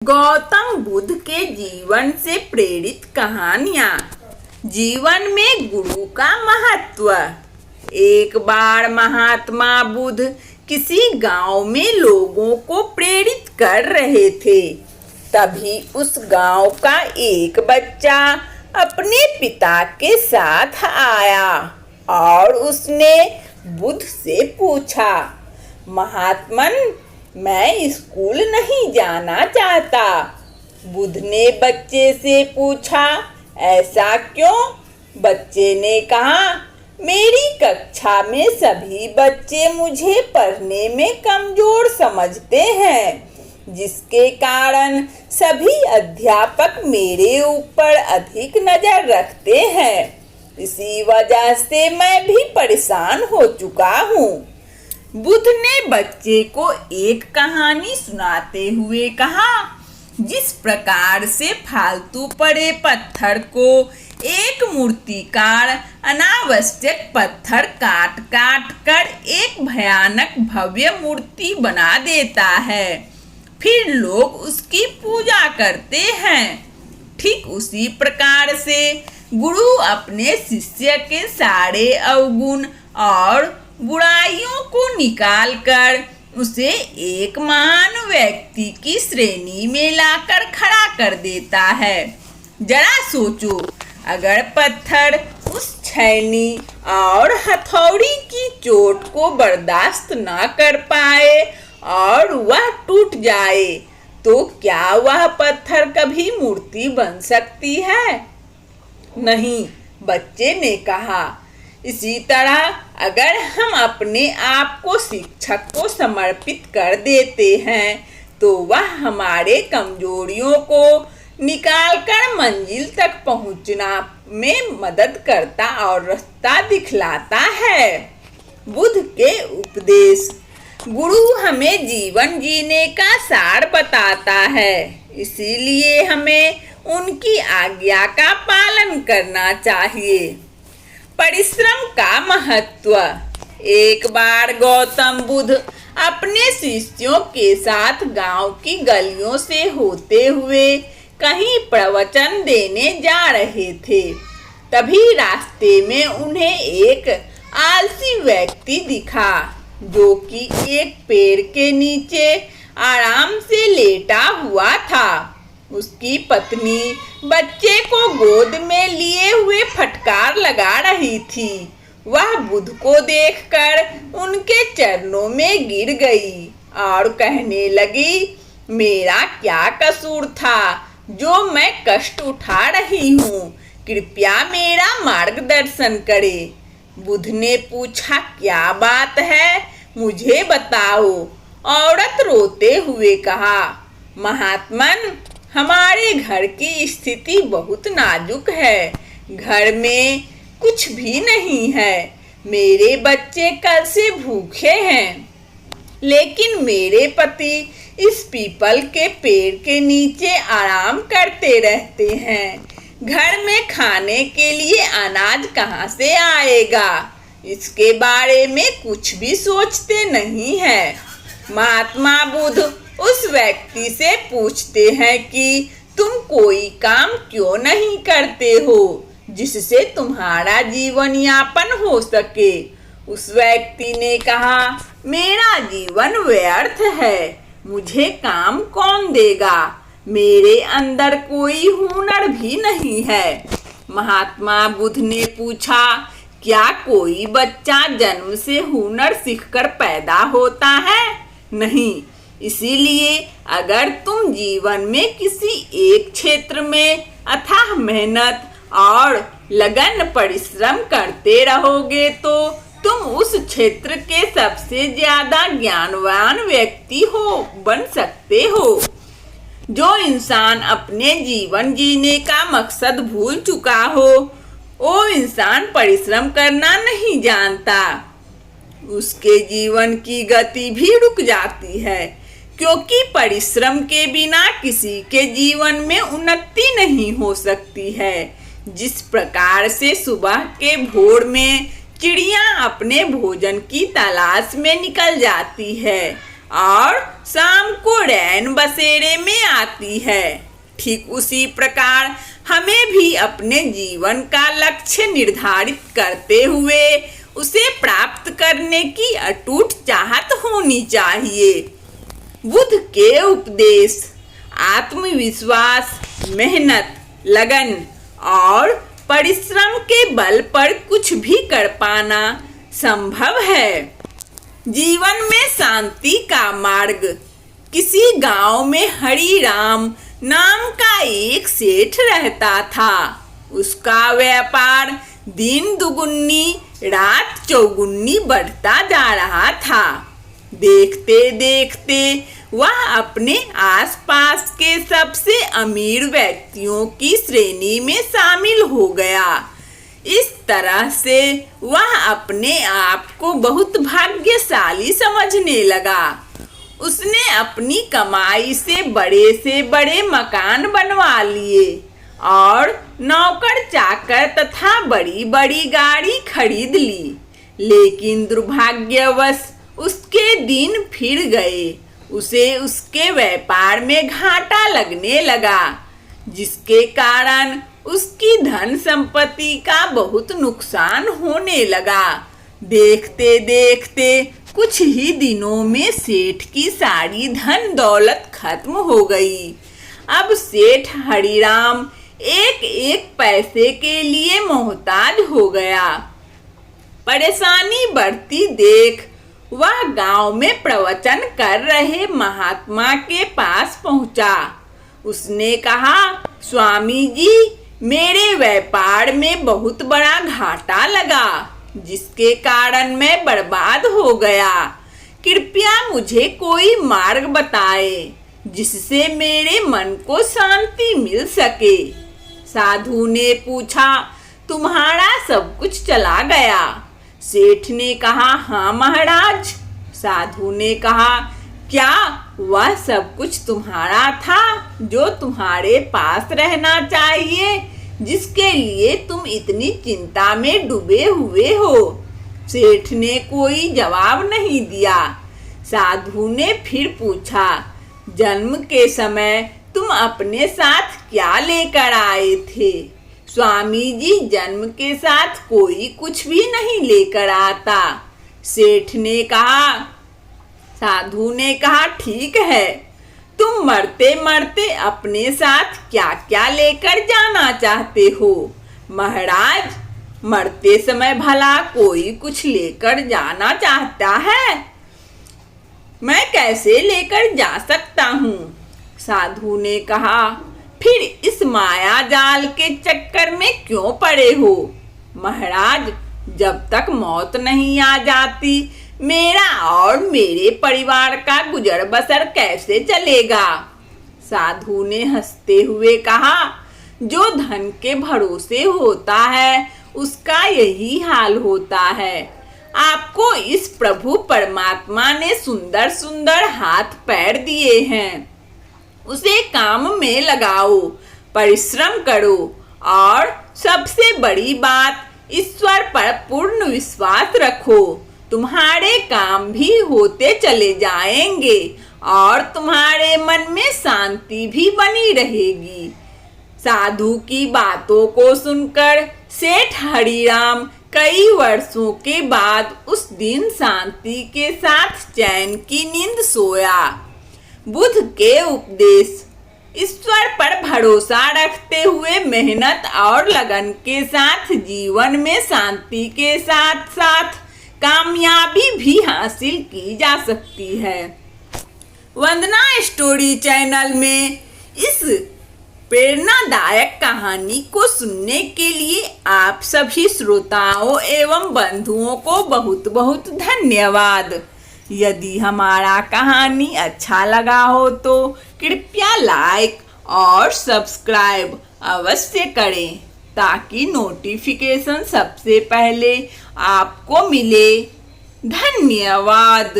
गौतम बुद्ध के जीवन से प्रेरित कहानियाँ। जीवन में गुरु का महत्व। एक बार महात्मा बुद्ध किसी गांव में लोगों को प्रेरित कर रहे थे। तभी उस गांव का एक बच्चा अपने पिता के साथ आया और उसने बुद्ध से पूछा, महात्मन, मैं स्कूल नहीं जाना चाहता। बुद्ध ने बच्चे से पूछा, ऐसा क्यों? बच्चे ने कहा, मेरी कक्षा में सभी बच्चे मुझे पढ़ने में कमजोर समझते हैं, जिसके कारण सभी अध्यापक मेरे ऊपर अधिक नजर रखते हैं। इसी वजह से मैं भी परेशान हो चुका हूँ। बुद्ध ने बच्चे को एक कहानी सुनाते हुए कहा, जिस प्रकार से फालतू पड़े पत्थर को एक मूर्तिकार अनावश्यक पत्थर काट काट कर एक भयानक भव्य मूर्ति बना देता है, फिर लोग उसकी पूजा करते हैं, ठीक उसी प्रकार से गुरु अपने शिष्य के सारे अवगुण और बुराइयों को निकालकर उसे एक महान व्यक्ति की श्रेणी में लाकर खड़ा कर देता है। जरा सोचो, अगर पत्थर उस छैनी और हथौड़ी की चोट को बर्दाश्त ना कर पाए और वह टूट जाए, तो क्या वह पत्थर कभी मूर्ति बन सकती है? नहीं, बच्चे ने कहा। इसी तरह अगर हम अपने आप को शिक्षक को समर्पित कर देते हैं, तो वह हमारे कमजोरियों को निकालकर मंजिल तक पहुंचना में मदद करता और रास्ता दिखलाता है। बुद्ध के उपदेश। गुरु हमें जीवन जीने का सार बताता है, इसीलिए हमें उनकी आज्ञा का पालन करना चाहिए। परिश्रम का महत्व। एक बार गौतम बुद्ध अपने शिष्यों के साथ गांव की गलियों से होते हुए कहीं प्रवचन देने जा रहे थे। तभी रास्ते में उन्हें एक आलसी व्यक्ति दिखा, जो कि एक पेड़ के नीचे आराम से लेटा हुआ था। उसकी पत्नी बच्चे को गोद में लिए हुए फटकार लगा रही थी। वह बुद्ध को देखकर उनके चरणों में गिर गई और कहने लगी, मेरा क्या कसूर था जो मैं कष्ट उठा रही हूँ? कृपया मेरा मार्गदर्शन करे। बुद्ध ने पूछा, क्या बात है, मुझे बताओ। औरत रोते हुए कहा, महात्मन, हमारे घर की स्थिति बहुत नाजुक है। घर में कुछ भी नहीं है। मेरे बच्चे कल से भूखे हैं, लेकिन मेरे पति इस पीपल के पेड़ के नीचे आराम करते रहते हैं। घर में खाने के लिए अनाज कहाँ से आएगा? इसके बारे में कुछ भी सोचते नहीं है। महात्मा बुद्ध उस व्यक्ति से पूछते हैं कि तुम कोई काम क्यों नहीं करते हो जिससे तुम्हारा जीवन यापन हो सके? उस व्यक्ति ने कहा, मेरा जीवन व्यर्थ है, मुझे काम कौन देगा? मेरे अंदर कोई हुनर भी नहीं है। महात्मा बुद्ध ने पूछा, क्या कोई बच्चा जन्म से हुनर सीखकर पैदा होता है? नहीं। इसीलिए अगर तुम जीवन में किसी एक क्षेत्र में अथाह मेहनत और लगन परिश्रम करते रहोगे, तो तुम उस क्षेत्र के सबसे ज्यादा ज्ञानवान व्यक्ति बन सकते हो। जो इंसान अपने जीवन जीने का मकसद भूल चुका हो, वो इंसान परिश्रम करना नहीं जानता। उसके जीवन की गति भी रुक जाती है, क्योंकि परिश्रम के बिना किसी के जीवन में उन्नति नहीं हो सकती है। जिस प्रकार से सुबह के भोर में चिड़िया अपने भोजन की तलाश में निकल जाती है और शाम को रैन बसेरे में आती है। ठीक उसी प्रकार हमें भी अपने जीवन का लक्ष्य निर्धारित करते हुए उसे प्राप्त करने की अटूट चाहत होनी चाहिए। बुद्ध के उपदेश आत्मविश्वास, मेहनत, लगन और परिश्रम के बल पर कुछ भी कर पाना संभव है। जीवन में शांति का मार्ग। किसी गांव में हरिराम नाम का एक सेठ रहता था। उसका व्यापार दिन दुगुनी रात चौगुनी बढ़ता जा रहा था। देखते देखते वह अपने आसपास के सबसे अमीर व्यक्तियों की श्रेणी में शामिल हो गया। इस तरह से वह अपने आप को बहुत भाग्यशाली समझने लगा। उसने अपनी कमाई से बड़े मकान बनवा लिए और नौकर चाकर तथा बड़ी बड़ी गाड़ी खरीद ली। लेकिन दुर्भाग्यवश उसके दिन फिर गए। उसे उसके व्यापार में घाटा लगने लगा, जिसके कारण उसकी धन संपत्ति का बहुत नुकसान होने लगा। देखते देखते कुछ ही दिनों में सेठ की सारी धन दौलत खत्म हो गई। अब सेठ हरिराम एक एक पैसे के लिए मोहताज हो गया। परेशानी बढ़ती देख वह गांव में प्रवचन कर रहे महात्मा के पास पहुंचा। उसने कहा, स्वामी जी, मेरे व्यापार में बहुत बड़ा घाटा लगा, जिसके कारण मैं बर्बाद हो गया। कृपया मुझे कोई मार्ग बताए जिससे मेरे मन को शांति मिल सके। साधु ने पूछा, तुम्हारा सब कुछ चला गया? सेठ ने कहा, हाँ महाराज। साधु ने कहा, क्या वह सब कुछ तुम्हारा था जो तुम्हारे पास रहना चाहिए, जिसके लिए तुम इतनी चिंता में डूबे हुए हो? सेठ ने कोई जवाब नहीं दिया। साधु ने फिर पूछा, जन्म के समय तुम अपने साथ क्या लेकर आए थे? स्वामी जी, जन्म के साथ कोई कुछ भी नहीं लेकर आता। सेठ ने कहा। साधु ने कहा, ठीक है, तुम मरते मरते अपने साथ क्या क्या लेकर जाना चाहते हो? महाराज, मरते समय भला कोई कुछ लेकर जाना चाहता है? मैं कैसे लेकर जा सकता हूँ? साधु ने कहा, फिर इस माया जाल के चक्कर में क्यों पड़े हो? महाराज, जब तक मौत नहीं आ जाती मेरा और मेरे परिवार का गुजर बसर कैसे चलेगा? साधु ने हंसते हुए कहा, जो धन के भरोसे होता है उसका यही हाल होता है। आपको इस प्रभु परमात्मा ने सुंदर सुंदर हाथ पैर दिए हैं, उसे काम में लगाओ, परिश्रम करो और सबसे बड़ी बात, ईश्वर पर पूर्ण विश्वास रखो। तुम्हारे काम भी होते चले जाएंगे और तुम्हारे मन में शांति भी बनी रहेगी। साधु की बातों को सुनकर सेठ हरिराम कई वर्षों के बाद उस दिन शांति के साथ चैन की नींद सोया। बुद्ध के उपदेश। ईश्वर पर भरोसा रखते हुए मेहनत और लगन के साथ जीवन में शांति के साथ साथ कामयाबी भी हासिल की जा सकती है। वंदना स्टोरी चैनल में इस प्रेरणादायक कहानी को सुनने के लिए आप सभी श्रोताओं एवं बंधुओं को बहुत बहुत धन्यवाद। यदि हमारा कहानी अच्छा लगा हो तो कृपया लाइक और सब्सक्राइब अवश्य करें, ताकि नोटिफिकेशन सबसे पहले आपको मिले। धन्यवाद।